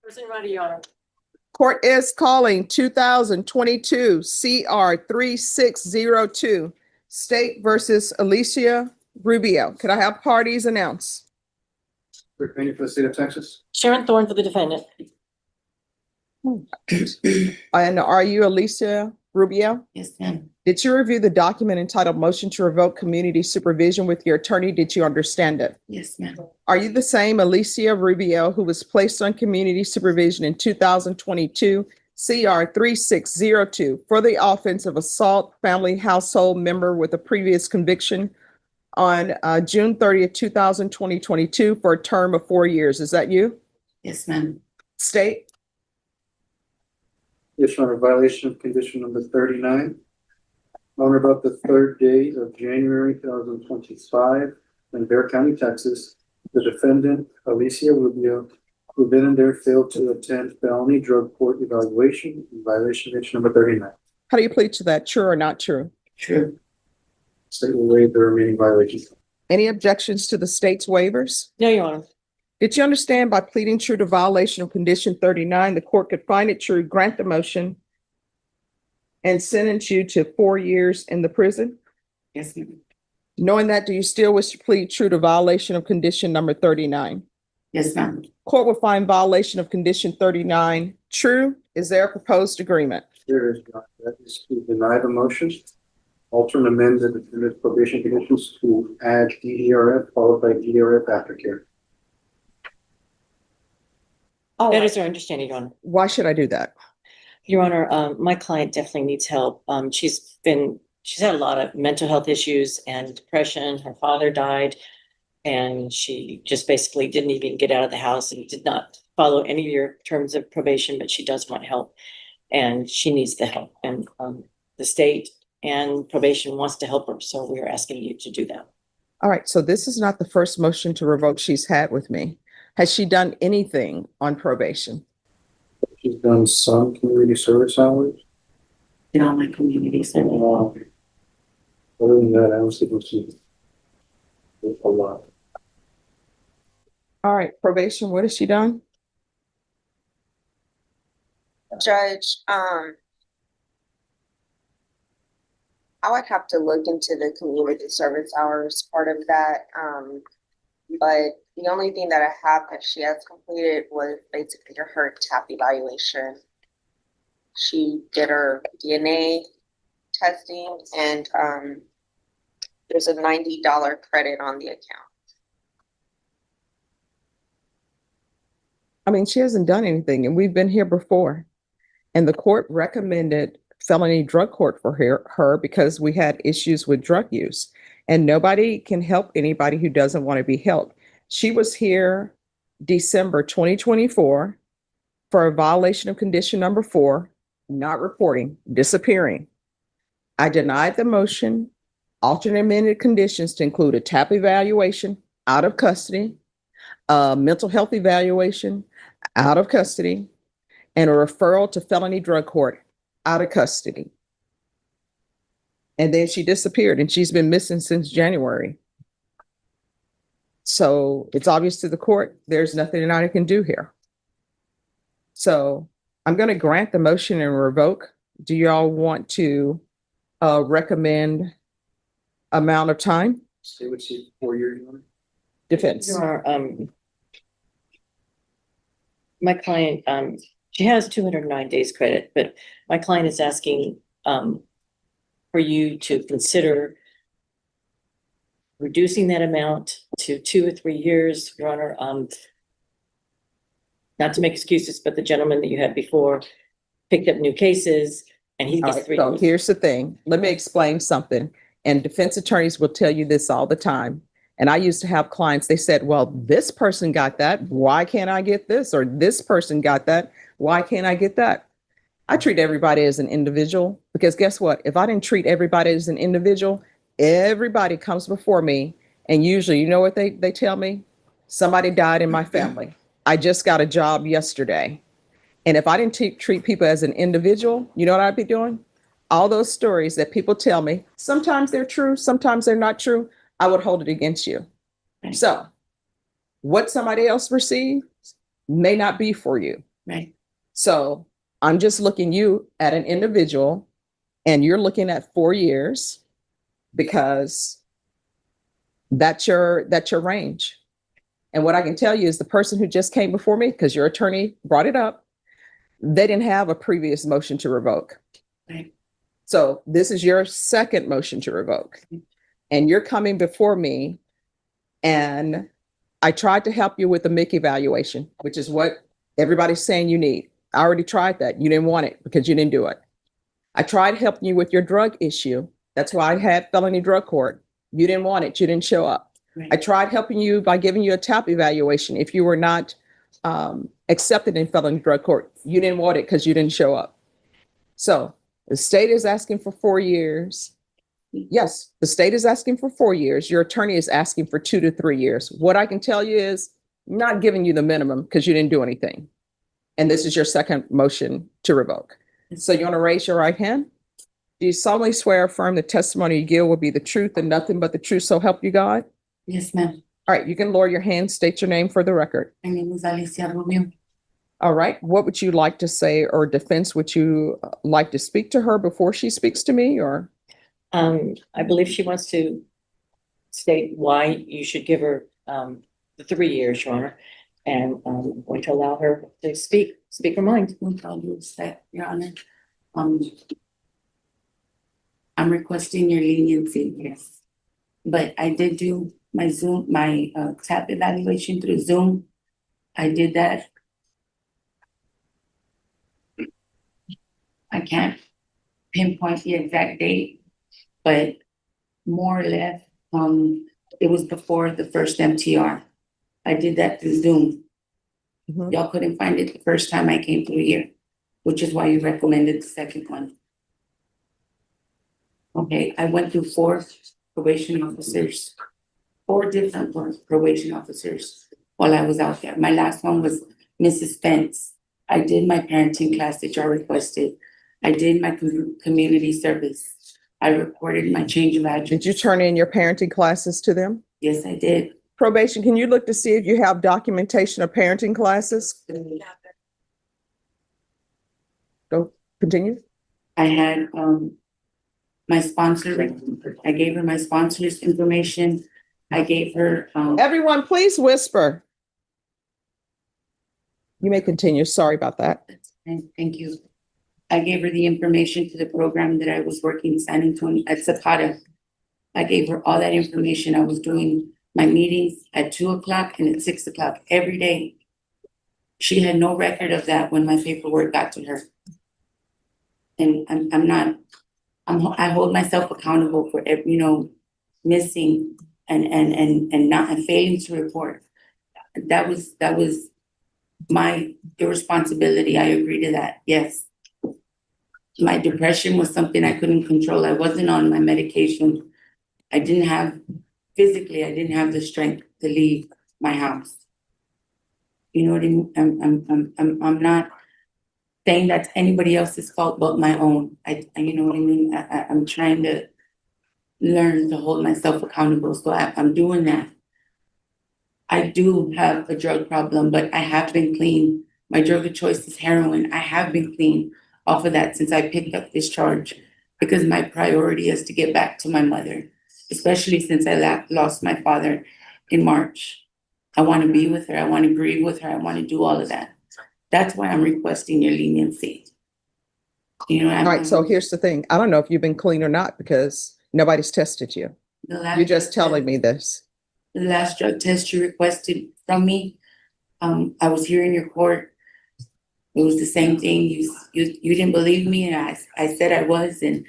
President Roddy, Your Honor. Court is calling 2022 CR 3602, State versus Alicia Rubio. Could I have parties announce? Rick Payne for the state of Texas. Sharon Thorne for the defendant. And are you Alicia Rubio? Yes, ma'am. Did you review the document entitled Motion to Revoke Community Supervision with your attorney? Did you understand it? Yes, ma'am. Are you the same Alicia Rubio who was placed on community supervision in 2022 CR 3602 for the offense of assault family household member with a previous conviction on June 30th, 2022 for a term of 4 years? Is that you? Yes, ma'am. State? Yes, Your Honor, violation of condition number 39. On or about the third day of January 2025 in Bear County, Texas, the defendant, Alicia Rubio, who then and there failed to attend felony drug court evaluation in violation of condition number 39. How do you plead to that? True or not true? True. State will waive the remaining violations. Any objections to the state's waivers? No, Your Honor. Did you understand by pleading true to violation of condition 39, the court could find it true, grant the motion, and sentence you to 4 years in the prison? Yes, ma'am. Knowing that, do you still wish to plead true to violation of condition number 39? Yes, ma'am. Court will find violation of condition 39 true. Is there a proposed agreement? There is not. That is to deny the motion. Alter and amend the defendant's probation conditions to add DDRF followed by DDRF aftercare. That is our understanding, Your Honor. Why should I do that? Your Honor, my client definitely needs help. She's had a lot of mental health issues and depression. Her father died, and she just basically didn't even get out of the house and did not follow any of your terms of probation, but she does want help, and she needs the help. And the state and probation wants to help her, so we are asking you to do that. All right, so this is not the first motion to revoke she's had with me. Has she done anything on probation? She's done some community service hours. In all my community service. Other than that, I don't think we'll see a lot. All right, probation, what has she done? Judge, I would have to look into the community service hours part of that. But the only thing that I have that she has completed was basically her TAP evaluation. She did her DNA testing, and there's a $90 credit on the account. I mean, she hasn't done anything, and we've been here before. And the court recommended felony drug court for her because we had issues with drug use. And nobody can help anybody who doesn't want to be helped. She was here December 2024 for a violation of condition number 4, not reporting, disappearing. I denied the motion, alternate amended conditions to include a TAP evaluation, out of custody, a mental health evaluation, out of custody, and a referral to felony drug court, out of custody. And then she disappeared, and she's been missing since January. So it's obvious to the court, there's nothing I can do here. So I'm going to grant the motion and revoke. Do y'all want to recommend amount of time? Say what she 4 years. Defense. Your Honor, my client, she has 209 days credit, but my client is asking for you to consider reducing that amount to 2 or 3 years, Your Honor. Not to make excuses, but the gentleman that you had before picked up new cases, and he All gets right, 3 so years. here's the thing. Let me explain something. And defense attorneys will tell you this all the time. And I used to have clients, they said, well, this person got that. Why can't I get this? Or this person got that. Why can't I get that? I treat everybody as an individual, because guess what? If I didn't treat everybody as an individual, everybody comes before me. And usually, you know what they tell me? Somebody died in my family. I just got a job yesterday. And if I didn't treat people as an individual, you know what I'd be doing? All those stories that people tell me, sometimes they're true, sometimes they're not true, I would hold it against you. So what somebody else receives may not be for you. Right. So I'm just looking you at an individual and you're looking at 4 years because that's your range. And what I can tell you is the person who just came before me, because your attorney brought it up, they didn't have a previous motion to revoke. Right. So this is your second motion to revoke. And you're coming before me and I tried to help you with the MIC evaluation, which is what everybody's saying you need. I already tried that. You didn't want it because you didn't do it. I tried helping you with your drug issue. That's why I had felony drug court. You didn't want it. You didn't show up. Right. I tried helping you by giving you a TAP evaluation. If you were not accepted in felony drug court, you didn't want it because you didn't show up. So the state is asking for 4 years. Yes, the state is asking for 4 years. Your attorney is asking for 2 to 3 years. What I can tell you is I'm not giving you the minimum because you didn't do anything. And this is your second motion to revoke. So you want to raise your right hand? Do you solemnly swear or affirm the testimony you give will be the truth and nothing but the truth, so help you God? Yes, ma'am. All right, you can lower your hand, state your name for the record. My name is Alicia Rubio. All right, what would you like to say or defense? Would you like to speak to her before she speaks to me or? I believe she wants to state why you should give her, the 3 years, Your Honor. And, I'm going to allow her to speak her mind. With all due respect, Your Honor, I'm requesting your leniency, yes. But I did do my TAP evaluation through Zoom. I did that. I can't pinpoint the exact date, but more or less, it was before the first MTR. I did that through Zoom. Mhm. Y'all couldn't find it the first time I came through here, which is why you recommended the second one. Okay, I went through 4 probation officers, 4 different probation officers while I was out there. My last one was Mrs. Spence. I did my parenting class that y'all requested. I did my community service. I reported my change of address. Did you turn in your parenting classes to them? Yes, I did. Probation, can you look to see if you have documentation of parenting classes? Go, continue. I had, my sponsor, I gave her my sponsor's information. I gave her, Everyone, please whisper. You may continue. Sorry about that. thank you. I gave her the information to the program that I was working San Antonio at Zapata. I gave her all that information. I was doing my meetings at 2:00 and at 6:00 every day. She had no record of that when my paperwork got to her. And I hold myself accountable for missing and not and failing to report. That was my irresponsibility. I agree to that, yes. My depression was something I couldn't control. I wasn't on my medication. I didn't have the strength to leave my house. You know what I mean? I'm not saying that's anybody else's fault but my own. You know what I mean? I'm trying to learn to hold myself accountable. So I'm doing that. I do have a drug problem, but I have been clean. My drug of choice is heroin. I have been clean off of that since I picked up this charge because my priority is to get back to my mother, especially since I lost my father in March. I want to be with her. I want to grieve with her. I want to do all of that. That's why I'm requesting your leniency. You know, All right, so here's the thing. I don't know if you've been clean or not because nobody's tested you. You're just telling me this. The last drug test you requested from me, I was here in your court. It was the same thing. You didn't believe me, and I said I was, and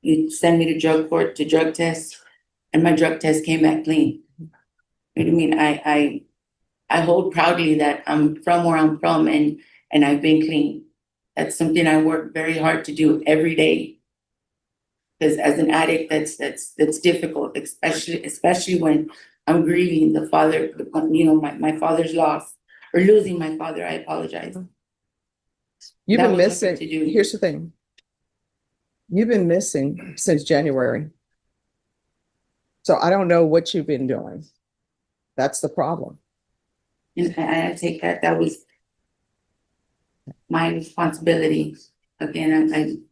you sent me to drug court to drug test, and my drug test came back clean. You know what I mean? I hold proudly that I'm from where I'm from, and I've been clean. That's something I work very hard to do every day. Because as an addict, that's difficult, especially when I'm grieving the father, my father's loss or losing my father. I apologize. You've That been was nothing missing. to do. Here's the thing. You've been missing since January. So I don't know what you've been doing. That's the problem. And I take that. That was my responsibility. Again,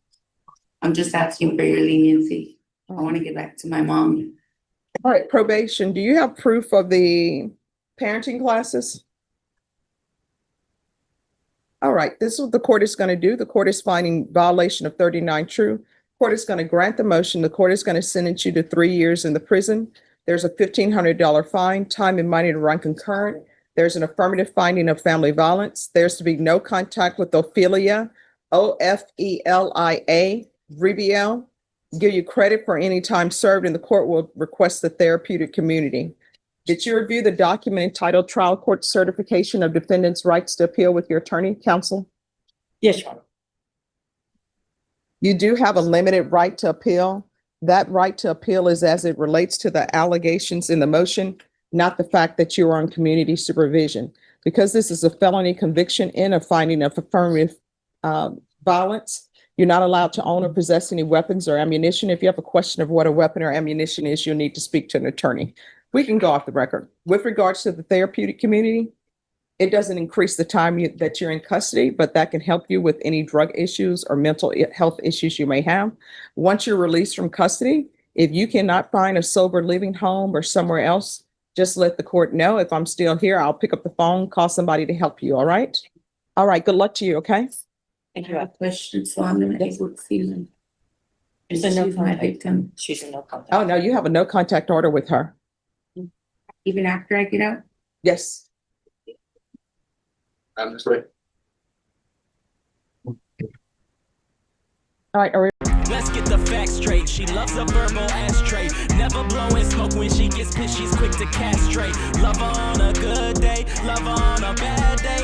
I'm just asking for your leniency. I want to get back to my mom. All right, probation, do you have proof of the parenting classes? All right, this is what the court is going to do. The court is finding violation of 39 true. Court is going to grant the motion. The court is going to sentence you to 3 years in the prison. There's a $1,500 fine, time and money to run concurrent. There's an affirmative finding of family violence. There's to be no contact with Ophelia, Ofelia, Ribiel. Give you credit for any time served, and the court will request the therapeutic community. Did you review the document entitled Trial Court Certification of Defendant's Rights to Appeal with your attorney, counsel? Yes, Your Honor. You do have a limited right to appeal. That right to appeal is as it relates to the allegations in the motion, not the fact that you are on community supervision. Because this is a felony conviction in a finding of affirmative violence, you're not allowed to own or possess any weapons or ammunition. If you have a question of what a weapon or ammunition is, you'll need to speak to an attorney. We can go off the record. With regards to the therapeutic community, it doesn't increase the time that you're in custody, but that can help you with any drug issues or mental health issues you may have. Once you're released from custody, if you cannot find a sober living home or somewhere else, just let the court know. If I'm still here, I'll pick up the phone, call somebody to help you, all right? All right, good luck to you, okay? I have a question, so I'm gonna able to see them. She's a no She's my contact. victim. She's a no contact. Oh, no, you have a no contact order with her. Even after I get out? Yes. I'm just right. All right, are we Let's get the facts straight. She loves a verbal ashtray. Never blowing smoke when she gets pissed. She's quick to castrate. Love her on a good day, love her on a bad day.